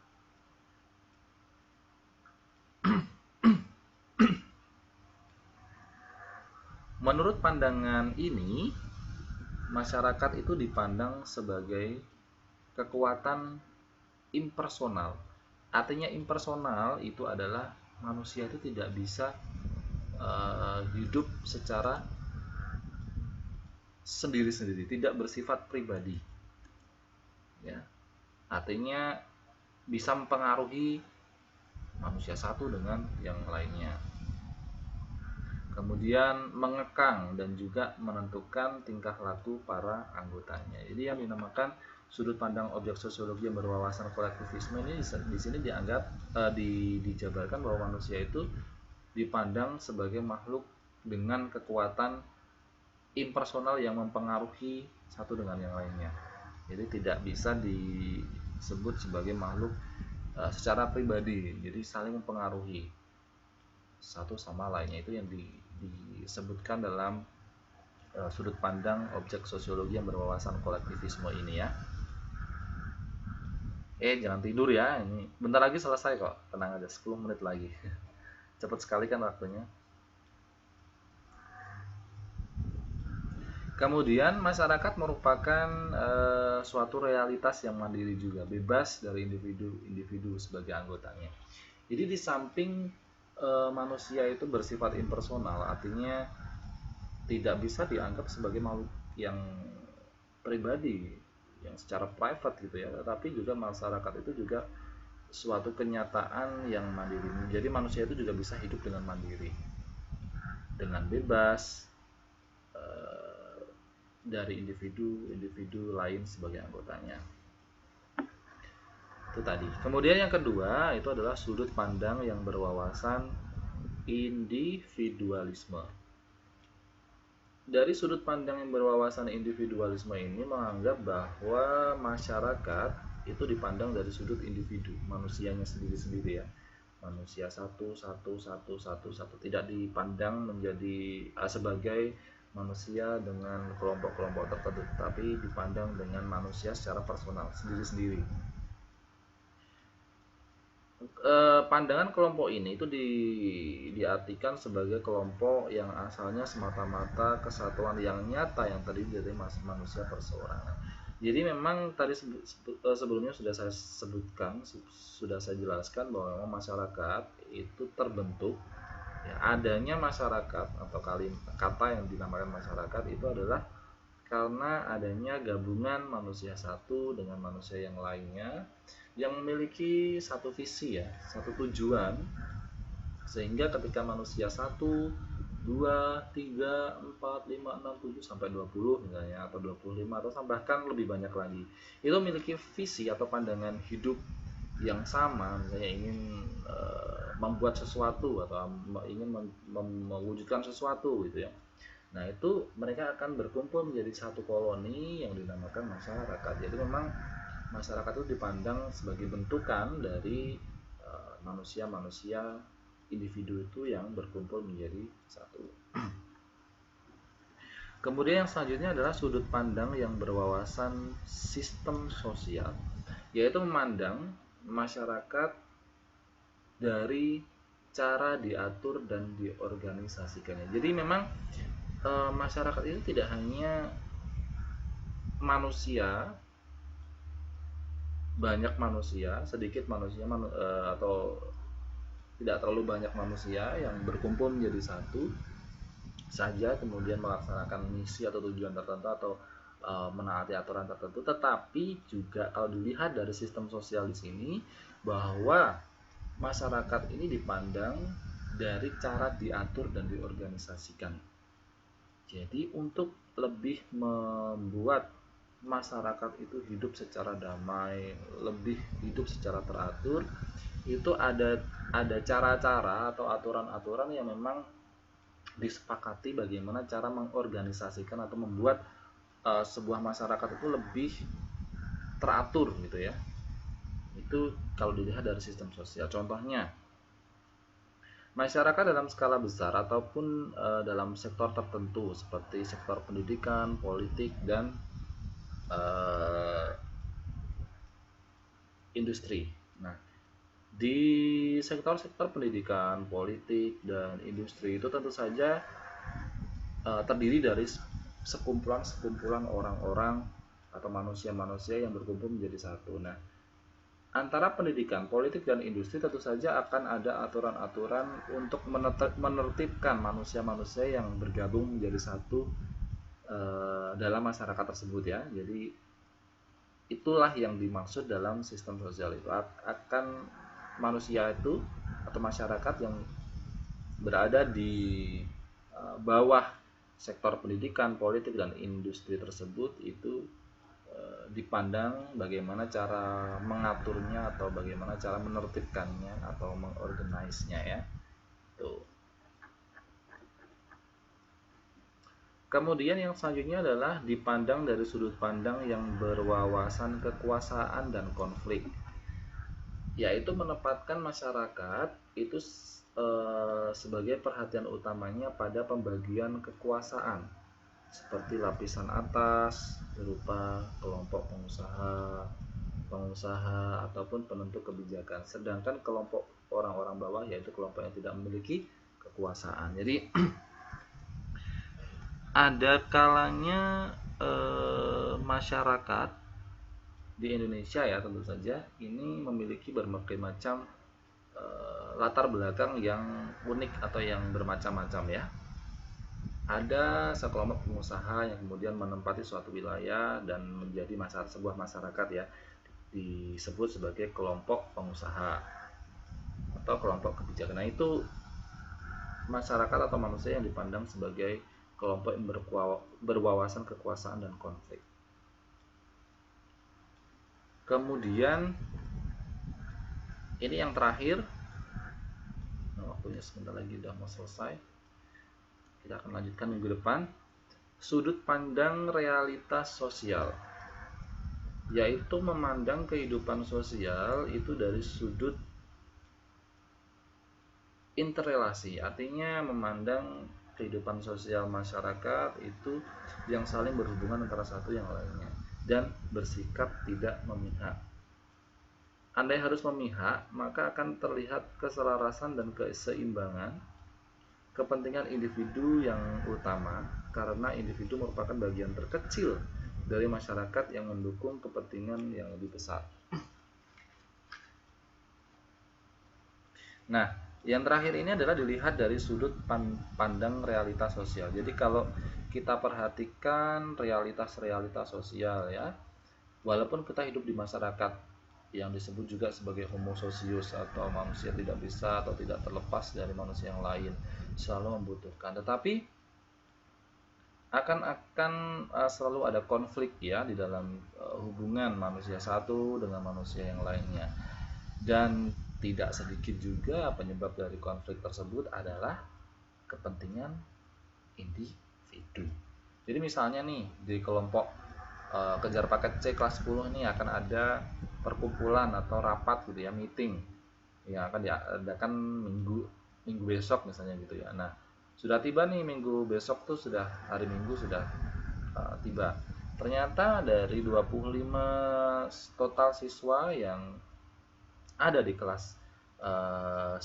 Menurut pandangan ini, masyarakat itu dipandang sebagai kekuatan impersonal. Artinya impersonal itu adalah manusia itu tidak bisa hidup secara sendiri-sendiri, tidak bersifat pribadi. Ya, artinya bisa mempengaruhi manusia satu dengan yang lainnya. Kemudian mengekang dan juga menentukan tingkah laku para anggotanya. Jadi yang dinamakan sudut pandang objek sosiologi yang berwawasan kolektivisme ini di sini dianggap dijabarkan bahwa manusia itu dipandang sebagai makhluk dengan kekuatan impersonal yang mempengaruhi satu dengan yang lainnya. Jadi tidak bisa disebut sebagai makhluk secara pribadi, jadi saling mempengaruhi satu sama lainnya. Itu yang disebutkan dalam sudut pandang objek sosiologi yang berwawasan kolektivisme ini ya. Jangan tidur ya, ini bentar lagi selesai kok, tenang aja, 10 menit lagi. Cepat sekali kan waktunya. Kemudian masyarakat merupakan suatu realitas yang mandiri juga, bebas dari individu sebagai anggotanya. Jadi di samping manusia itu bersifat impersonal, artinya tidak bisa dianggap sebagai makhluk yang pribadi, yang secara private gitu ya, tetapi juga masyarakat itu juga suatu kenyataan yang mandiri. Jadi manusia itu juga bisa hidup dengan mandiri, dengan bebas dari individu lain sebagai anggotanya. Itu tadi. Kemudian yang kedua itu adalah sudut pandang yang berwawasan individualisme. Dari sudut pandang yang berwawasan individualisme ini menganggap bahwa masyarakat itu dipandang dari sudut individu, manusianya sendiri-sendiri ya. Manusia satu, tidak dipandang menjadi sebagai manusia dengan kelompok-kelompok tertentu, tapi dipandang dengan manusia secara personal, sendiri-sendiri. Pandangan kelompok ini itu diartikan sebagai kelompok yang asalnya semata-mata kesatuan yang nyata yang terdiri dari manusia perseorangan. Jadi memang tadi sebelumnya sudah saya sebutkan, sudah saya jelaskan bahwa masyarakat itu terbentuk ya, adanya masyarakat atau kata yang dinamakan masyarakat itu adalah karena adanya gabungan manusia satu dengan manusia yang lainnya yang memiliki satu visi ya, satu tujuan, sehingga ketika manusia 1, 2, 3, 4, 5, 6, 7 sampai 20 misalnya, atau 25 atau bahkan lebih banyak lagi, itu memiliki visi atau pandangan hidup yang sama, misalnya ingin membuat sesuatu atau ingin mewujudkan sesuatu gitu ya. Nah itu mereka akan berkumpul menjadi satu koloni yang dinamakan masyarakat. Jadi memang masyarakat itu dipandang sebagai bentukan dari manusia-manusia individu itu yang berkumpul menjadi satu. Kemudian yang selanjutnya adalah sudut pandang yang berwawasan sistem sosial, yaitu memandang masyarakat dari cara diatur dan diorganisasikannya. Jadi memang masyarakat itu tidak hanya manusia, banyak manusia, sedikit manusia atau tidak terlalu banyak manusia yang berkumpul menjadi satu saja kemudian melaksanakan misi atau tujuan tertentu atau menaati aturan tertentu, tetapi juga kalau dilihat dari sistem sosial di sini bahwa masyarakat ini dipandang dari cara diatur dan diorganisasikan. Jadi untuk lebih membuat masyarakat itu hidup secara damai, lebih hidup secara teratur, itu ada cara-cara atau aturan-aturan yang memang disepakati bagaimana cara mengorganisasikan atau membuat sebuah masyarakat itu lebih teratur gitu ya. Itu kalau dilihat dari sistem sosial. Contohnya Masyarakat dalam skala besar ataupun dalam sektor tertentu seperti sektor pendidikan, politik, dan uh, industri. Nah, di sektor-sektor pendidikan, politik, dan industri itu tentu saja terdiri dari sekumpulan-sekumpulan orang-orang atau manusia-manusia yang berkumpul menjadi satu. Nah, antara pendidikan, politik, dan industri tentu saja akan ada aturan-aturan untuk menertibkan manusia-manusia yang bergabung menjadi satu dalam masyarakat tersebut ya. Jadi itulah yang dimaksud dalam sistem sosial itu, akan manusia itu atau masyarakat yang berada di bawah sektor pendidikan, politik, dan industri tersebut itu dipandang bagaimana cara mengaturnya atau bagaimana cara menertibkannya atau mengorganisnya ya. Tuh. Kemudian yang selanjutnya adalah dipandang dari sudut pandang yang berwawasan kekuasaan dan konflik, yaitu menempatkan masyarakat itu sebagai perhatian utamanya pada pembagian kekuasaan seperti lapisan atas berupa kelompok pengusaha ataupun penentu kebijakan, sedangkan kelompok orang-orang bawah yaitu kelompok yang tidak memiliki kekuasaan. Jadi ada kalanya masyarakat di Indonesia ya tentu saja ini memiliki berbagai macam latar belakang yang unik atau yang bermacam-macam ya. Ada sekelompok pengusaha yang kemudian menempati suatu wilayah dan menjadi sebuah masyarakat ya, disebut sebagai kelompok pengusaha atau kelompok kebijakan. Nah, itu masyarakat atau manusia yang dipandang sebagai kelompok yang berwawasan kekuasaan dan konflik. Kemudian ini yang terakhir, waktunya sebentar lagi udah mau selesai, kita akan lanjutkan minggu depan. Sudut pandang realitas sosial, yaitu memandang kehidupan sosial itu dari sudut interrelasi, artinya memandang kehidupan sosial masyarakat itu yang saling berhubungan antara satu yang lainnya dan bersikap tidak memihak. Andai harus memihak, maka akan terlihat keselarasan dan keseimbangan kepentingan individu yang utama, karena individu merupakan bagian terkecil dari masyarakat yang mendukung kepentingan yang lebih besar. Nah, yang terakhir ini adalah dilihat dari sudut pandang realitas sosial. Jadi kalau kita perhatikan realitas-realitas sosial ya, walaupun kita hidup di masyarakat yang disebut juga sebagai homo socius atau manusia tidak bisa atau tidak terlepas dari manusia yang lain, selalu membutuhkan, tetapi akan selalu ada konflik ya di dalam hubungan manusia satu dengan manusia yang lainnya. Dan tidak sedikit juga penyebab dari konflik tersebut adalah kepentingan individu. Jadi misalnya nih di kelompok kejar paket C kelas 10 ini akan ada perkumpulan atau rapat gitu ya, meeting yang akan diadakan minggu besok misalnya gitu ya. Nah, sudah tiba nih minggu besok tuh, sudah hari Minggu sudah tiba. Ternyata dari 25 total siswa yang ada di kelas 10,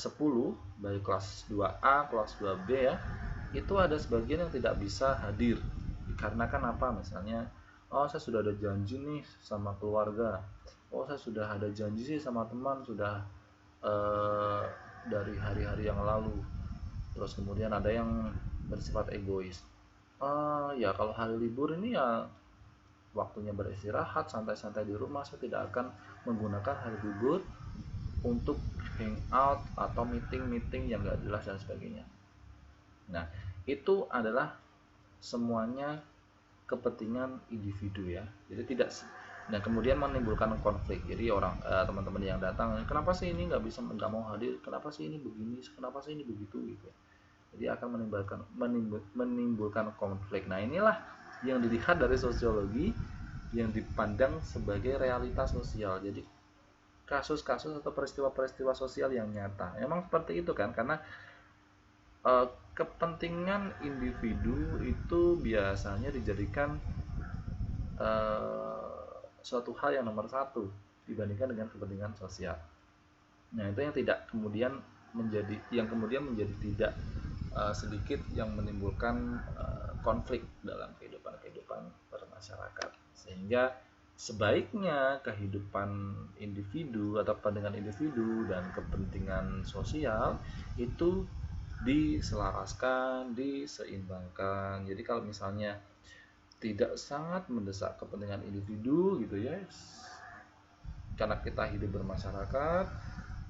baik kelas 2A, kelas 2B ya, itu ada sebagian yang tidak bisa hadir dikarenakan apa? Misalnya, oh saya sudah ada janji nih sama keluarga, oh saya sudah ada janji sih sama teman, sudah dari hari-hari yang lalu. Terus kemudian ada yang bersifat egois, ya kalau hari libur ini ya waktunya beristirahat, santai-santai di rumah, saya tidak akan menggunakan hari libur untuk hangout atau meeting yang gak jelas dan sebagainya. Nah, itu adalah semuanya kepentingan individu ya. Jadi tidak, dan kemudian menimbulkan konflik. Jadi orang teman-teman yang datang, kenapa sih ini nggak mau hadir? Kenapa sih ini begini? Kenapa sih ini begitu gitu? Jadi akan menimbulkan konflik. Nah, inilah yang dilihat dari sosiologi yang dipandang sebagai realitas sosial. Jadi kasus-kasus atau peristiwa-peristiwa sosial yang nyata. Memang seperti itu kan, karena Kepentingan individu itu biasanya dijadikan suatu hal yang nomor satu dibandingkan dengan kepentingan sosial. Nah, itu yang tidak kemudian menjadi tidak sedikit yang menimbulkan konflik dalam kehidupan bermasyarakat, sehingga sebaiknya kehidupan individu atau pandangan individu dan kepentingan sosial itu diselaraskan, diseimbangkan. Jadi kalau misalnya tidak sangat mendesak kepentingan individu gitu ya, karena kita hidup bermasyarakat,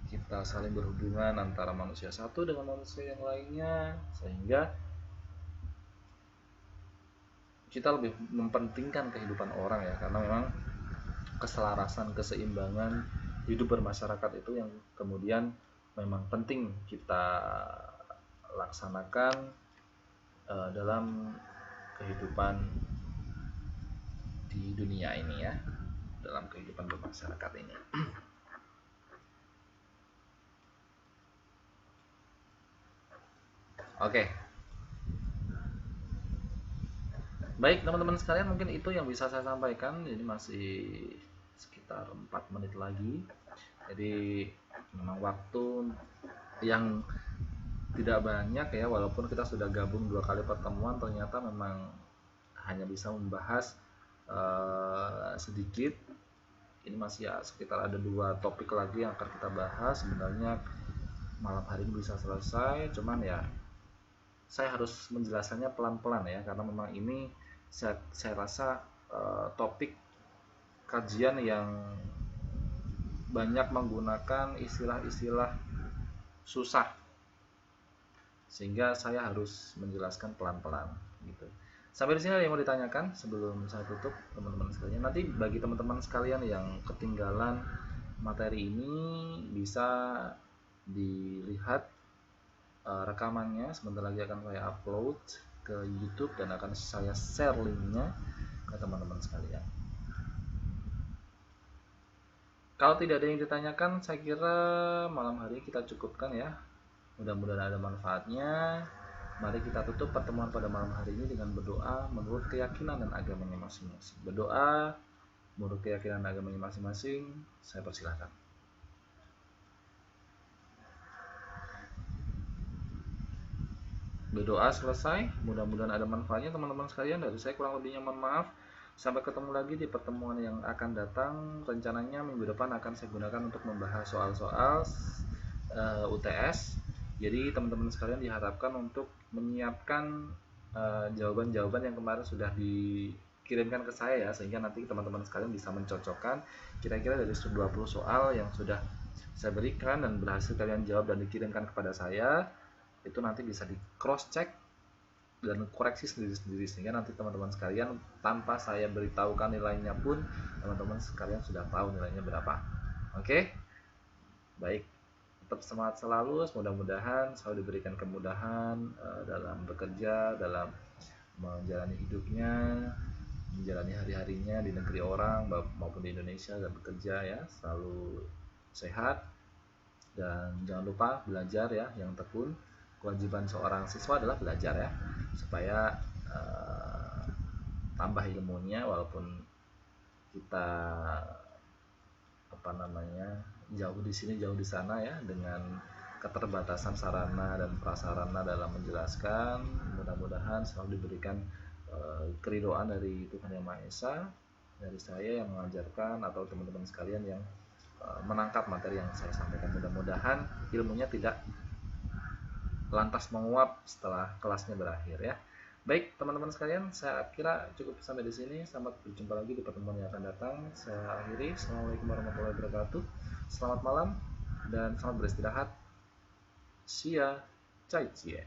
kita saling berhubungan antara manusia satu dengan manusia yang lainnya, sehingga kita lebih mempentingkan kehidupan orang ya, karena memang keselarasan, keseimbangan hidup bermasyarakat itu yang kemudian memang penting kita laksanakan dalam kehidupan di dunia ini ya, dalam kehidupan bermasyarakat ini. Oke. Baik teman-teman sekalian, mungkin itu yang bisa saya sampaikan. Jadi masih sekitar 4 menit lagi. Jadi memang waktu yang tidak banyak ya, walaupun kita sudah gabung 2 kali pertemuan, ternyata memang hanya bisa membahas sedikit. Ini masih ya, sekitar ada 2 topik lagi yang akan kita bahas. Sebenarnya malam hari ini bisa selesai, cuman ya saya harus menjelaskannya pelan-pelan ya, karena memang ini saya rasa topik kajian yang banyak menggunakan istilah-istilah susah, sehingga saya harus menjelaskan pelan-pelan gitu. Sampai di sini ada yang mau ditanyakan sebelum saya tutup teman-teman sekalian. Nanti bagi teman-teman sekalian yang ketinggalan materi ini, bisa dilihat rekamannya, sebentar lagi akan saya upload ke YouTube dan akan saya share linknya ke teman-teman sekalian. Kalau tidak ada yang ditanyakan, saya kira malam hari kita cukupkan ya. Mudah-mudahan ada manfaatnya. Mari kita tutup pertemuan pada malam hari ini dengan berdoa menurut keyakinan dan agamanya masing-masing. Berdoa menurut keyakinan dan agamanya masing-masing. Saya persilahkan. Berdoa selesai, mudah-mudahan ada manfaatnya teman-teman sekalian. Dari saya kurang lebihnya mohon maaf. Sampai ketemu lagi di pertemuan yang akan datang. Rencananya minggu depan akan saya gunakan untuk membahas soal-soal UTS. Jadi teman-teman sekalian diharapkan untuk menyiapkan jawaban-jawaban yang kemarin sudah dikirimkan ke saya ya, sehingga nanti teman-teman sekalian bisa mencocokkan kira-kira dari 20 soal yang sudah saya berikan dan berhasil kalian jawab dan dikirimkan kepada saya, itu nanti bisa di cross check dan koreksi sendiri-sendiri, sehingga nanti teman-teman sekalian tanpa saya beritahukan nilainya pun teman-teman sekalian sudah tahu nilainya berapa. Oke? Baik, tetap semangat selalu, mudah-mudahan selalu diberikan kemudahan dalam bekerja, dalam menjalani hidupnya, menjalani hari-harinya di negeri orang maupun di Indonesia dan bekerja ya, selalu sehat dan jangan lupa belajar ya yang tekun. Kewajiban seorang siswa adalah belajar ya, supaya tambah ilmunya, walaupun kita jauh di sini jauh di sana ya, dengan keterbatasan sarana dan prasarana dalam menjelaskan. Mudah-mudahan selalu diberikan keridhaan dari Tuhan Yang Maha Esa, dari saya yang mengajarkan atau teman-teman sekalian yang menangkap materi yang saya sampaikan. Mudah-mudahan ilmunya tidak lantas menguap setelah kelasnya berakhir ya. Baik teman-teman sekalian, saya kira cukup sampai di sini. Sampai berjumpa lagi di pertemuan yang akan datang. Saya akhiri. Assalamualaikum warahmatullahi wabarakatuh. Selamat malam dan selamat beristirahat. Sia, cai cie.